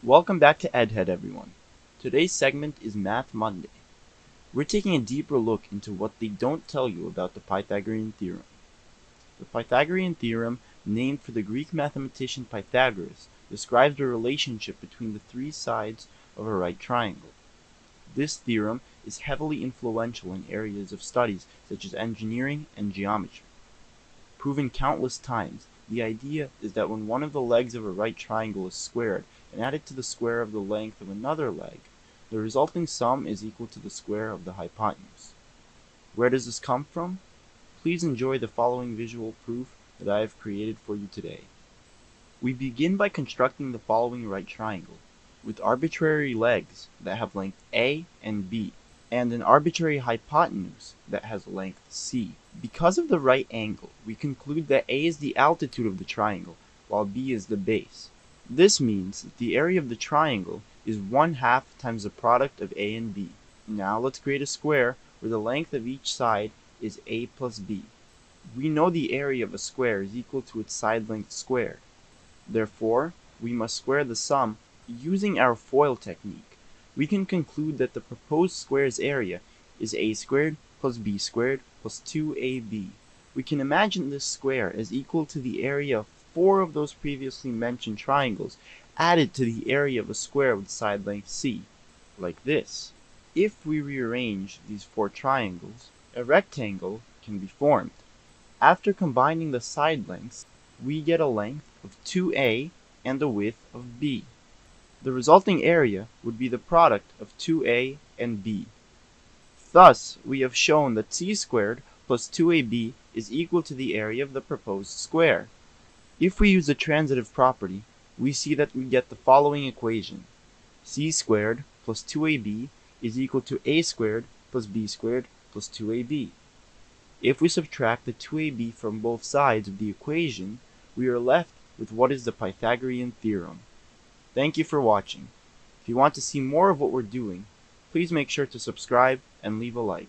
Welcome back to EdHead, everyone. Today's segment is Math Monday. We're taking a deeper look into what they don't tell you about the Pythagorean Theorem. The Pythagorean Theorem, named for the Greek mathematician Pythagoras, describes the relationship between the three sides of a right triangle. This theorem is heavily influential in areas of studies such as engineering and geometry. Proven countless times, the idea is that when one of the legs of a right triangle is squared and added to the square of the length of another leg, the resulting sum is equal to the square of the hypotenuse. Where does this come from? Please enjoy the following visual proof that I have created for you today. We begin by constructing the following right triangle, with arbitrary legs that have length A and B, and an arbitrary hypotenuse that has length C. Because of the right angle, we conclude that A is the altitude of the triangle, while B is the base. This means that the area of the triangle is 1/2 times the product of A and B. Now let's create a square where the length of each side is A plus B. We know the area of a square is equal to its side length squared. Therefore, we must square the sum using our FOIL technique. We can conclude that the proposed square's area is A squared plus B squared plus 2AB. We can imagine this square as equal to the area of 4 of those previously mentioned triangles added to the area of a square with side length C, like this. If we rearrange these 4 triangles, a rectangle can be formed. After combining the side lengths, we get a length of 2A and a width of B. The resulting area would be the product of 2A and B. Thus, we have shown that C squared plus 2AB is equal to the area of the proposed square. If we use the transitive property, we see that we get the following equation. C squared plus 2AB is equal to A squared plus B squared plus 2AB. If we subtract the 2AB from both sides of the equation, we are left with what is the Pythagorean theorem. Thank you for watching. If you want to see more of what we're doing, please make sure to subscribe and leave a like.